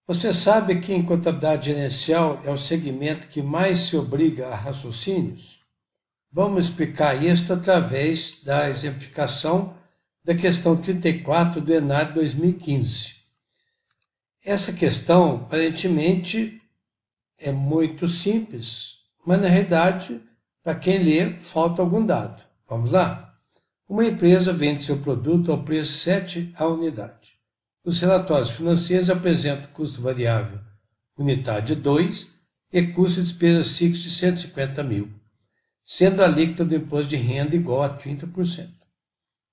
Você sabe que em contabilidade gerencial é o segmento que mais se obriga a raciocínios? Vamos explicar isso através da exemplificação da questão 34 do ENAD 2015. Essa questão, aparentemente, é muito simples, mas na realidade, para quem lê, falta algum dado. Vamos lá? Uma empresa vende seu produto ao preço 7 a unidade. Os relatórios financeiros apresentam custo variável unidade 2 e custo de despesas fixas de 150 mil, sendo a alíquota do imposto de renda igual a 30%.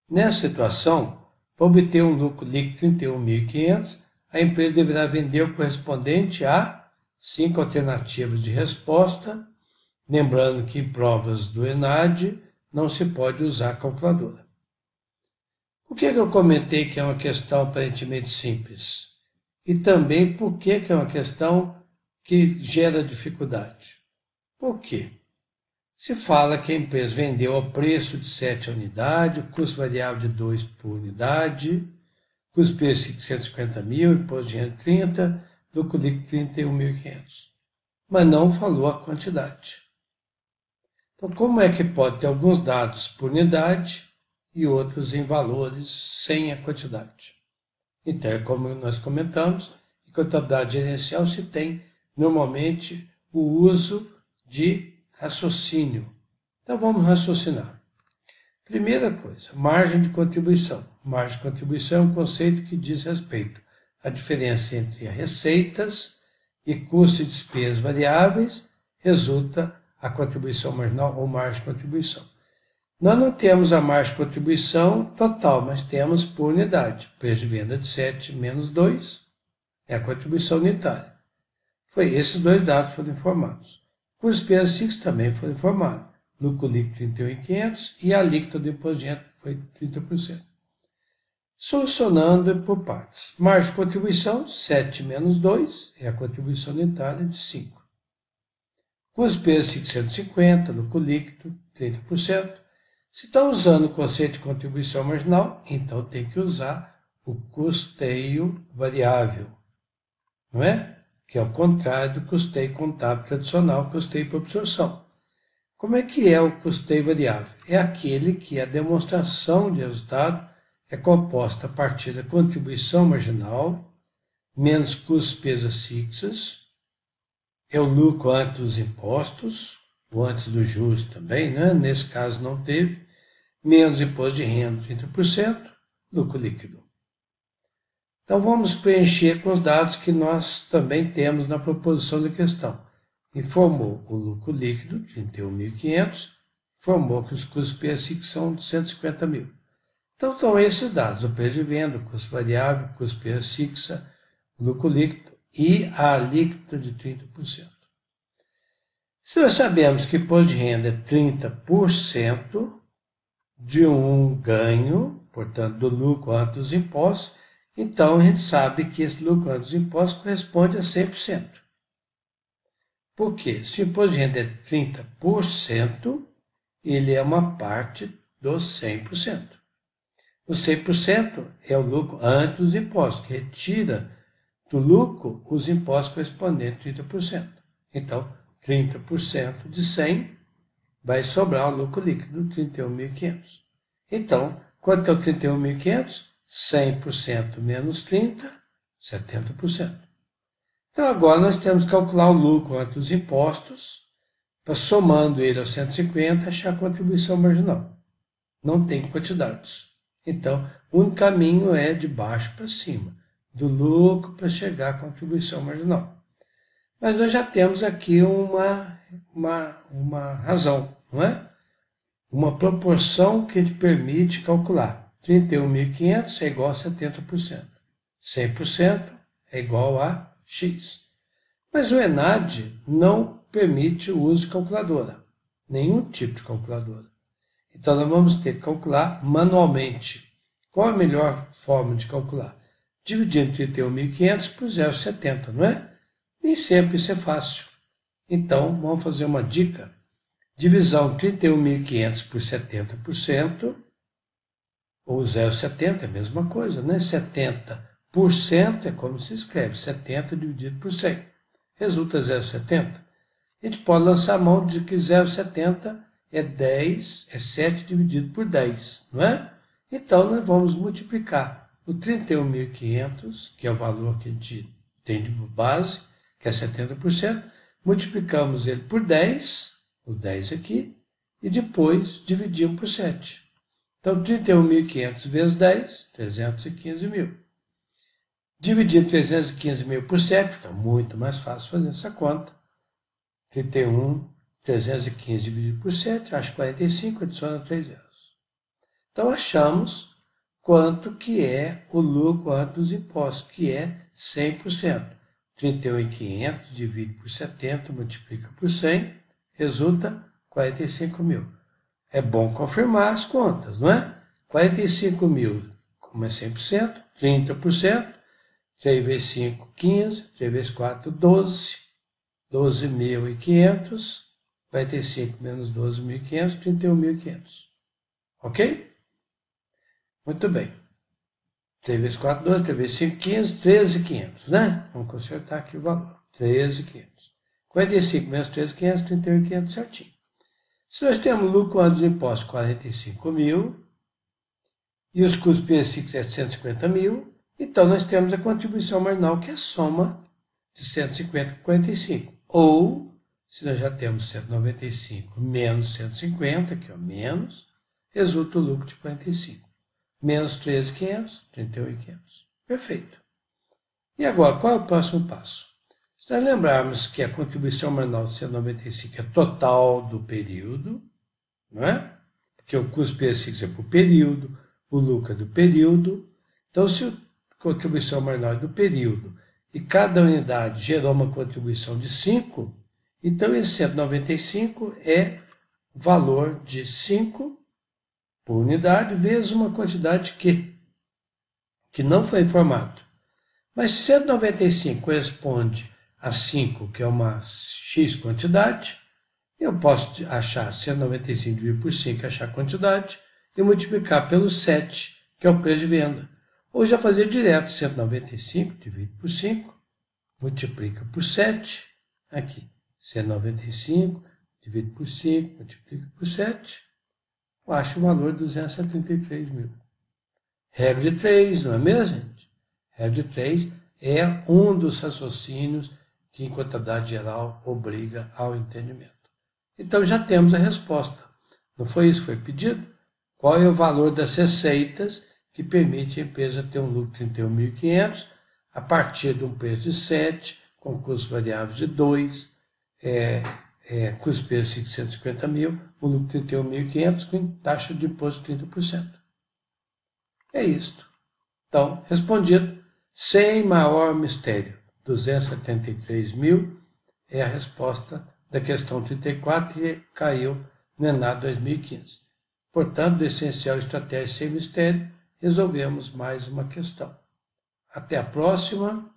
Nessa situação, para obter um lucro líquido de 31.500, a empresa deverá vender o correspondente a 5 alternativas de resposta, lembrando que em provas do ENAD não se pode usar calculadora. Por que eu comentei que é uma questão aparentemente simples? E também por que é uma questão que gera dificuldade? Por quê? Se fala que a empresa vendeu ao preço de 7 a unidade, o custo variável de 2 por unidade, custo preço de 150 mil, imposto de renda 30, lucro líquido 31.500. Mas não falou a quantidade. Então, como é que pode ter alguns dados por unidade e outros em valores sem a quantidade? Então, é como nós comentamos, em contabilidade gerencial se tem normalmente o uso de raciocínio. Então, vamos raciocinar. Primeira coisa, margem de contribuição. Margem de contribuição é um conceito que diz respeito à diferença entre receitas e custos e despesas variáveis, resulta a contribuição marginal ou margem de contribuição. Nós não temos a margem de contribuição total, mas temos por unidade. Preço de venda de 7 menos 2 é a contribuição unitária. Esses dois dados foram informados. Custos e despesas fixas também foram informados. Lucro líquido 31.500 e a alíquota do imposto de renda foi 30%. Solucionando por partes. Margem de contribuição, 7 menos 2 é a contribuição unitária de 5. Custos e despesas fixas 150, lucro líquido 30%. Se está usando o conceito de contribuição marginal, então tem que usar o custeio variável, não é? Que é o contrário do custeio contábil tradicional, custeio por absorção. Como é que é o custeio variável? É aquele que a demonstração de resultado é composta a partir da contribuição marginal, menos custos e despesas fixas, é o lucro antes dos impostos, ou antes dos juros também, né? Nesse caso não teve, menos imposto de renda 30%, lucro líquido. Então vamos preencher com os dados que nós também temos na proposição da questão. Informou o lucro líquido, 31.500, informou que os custos PSI são de 150 mil. Então estão esses dados, o preço de venda, o custo variável, o custo PSI, o lucro líquido e a alíquota de 30%. Se nós sabemos que imposto de renda é 30% de um ganho, portanto, do lucro antes dos impostos, então a gente sabe que esse lucro antes dos impostos corresponde a 100%. Por quê? Se o imposto de renda é 30%, ele é uma parte dos 100%. O 100% é o lucro antes dos impostos, que retira do lucro os impostos correspondentes a 30%. Então, 30% de 100 vai sobrar o lucro líquido de 31.500. Então, quanto que é o 31.500? 100% menos 30, 70%. Então, agora nós temos que calcular o lucro antes dos impostos, para somando ele aos 150, achar a contribuição marginal. Não tem quantidades. Então, o único caminho é de baixo para cima, do lucro para chegar à contribuição marginal. Mas nós já temos aqui uma razão, não é? Uma proporção que te permite calcular. 31.500 é igual a 70%. 100% é igual a X. Mas o ENAD não permite o uso de calculadora. Nenhum tipo de calculadora. Então, nós vamos ter que calcular manualmente. Qual a melhor forma de calcular? Dividindo 31.500 por 0,70, não é? Nem sempre isso é fácil. Então, vamos fazer uma dica. Divisão 31.500 por 70%, ou 0,70 é a mesma coisa, né? 70 Por cento é como se escreve, 70 dividido por 100. Resulta 0,70. A gente pode lançar a mão de que 0,70 é 10, é 7 dividido por 10, não é? Então, nós vamos multiplicar o 31.500, que é o valor que a gente tem de base, que é 70%, multiplicamos ele por 10, o 10 aqui, e depois dividimos por 7. Então, 31.500 vezes 10, 315 mil. Dividindo 315 mil por 7, fica muito mais fácil fazer essa conta. 315 dividido por 7, acho 45, adiciona 3 zeros. Então, achamos quanto que é o lucro antes dos impostos, que é 100%. 31.500 divide por 70, multiplica por 100, resulta 45 mil. É bom confirmar as contas, não é? 45 mil, como é 100%, 30%, 3 vezes 5, 15, 3 vezes 4, 12, 12.500, 45 menos 12.500, 31.500. Ok? Muito bem. 3 vezes 4, 12, 3 vezes 5, 15, 13.500, né? Vamos consertar aqui o valor. 13.500. 45 menos 13.500, 31.500 certinho. Se nós temos lucro antes dos impostos 45 mil e os custos PSIC 750 mil, então nós temos a contribuição marginal, que é a soma de 150 com 45. Ou, se nós já temos 195 menos 150, que é o menos, resulta o lucro de 45. Menos 13.500, 31.500. Perfeito. E agora, qual é o próximo passo? Se nós lembrarmos que a contribuição marginal de 195 é total do período, não é? Porque o custo PSIC é por período, o lucro é do período. Então, se a contribuição marginal é do período e cada unidade gerou uma contribuição de 5, então esse 195 é valor de 5 por unidade vezes uma quantidade que não foi informado. Mas 195 corresponde a 5, que é uma X quantidade, eu posso achar 195 dividido por 5, achar a quantidade, e multiplicar pelo 7, que é o preço de venda. Ou já fazer direto, 195 dividido por 5, multiplica por 7, aqui, 195 dividido por 5, multiplica por 7, eu acho o valor de 273 mil. Regra de 3, não é mesmo, gente? Regra de 3 é um dos raciocínios que em contabilidade geral obriga ao entendimento. Então já temos a resposta. Não foi isso que foi pedido? Qual é o valor das receitas que permite a empresa ter um lucro de 31.500 a partir de um preço de 7, com custos variáveis de 2, custo PSIC de 150 mil, um lucro de 31.500 com taxa de imposto de 30%. É isto. Então, respondido, sem maior mistério, 273 mil é a resposta da questão 34 e caiu no ENAD 2015. Portanto, do essencial estratégia sem mistério, resolvemos mais uma questão. Até a próxima.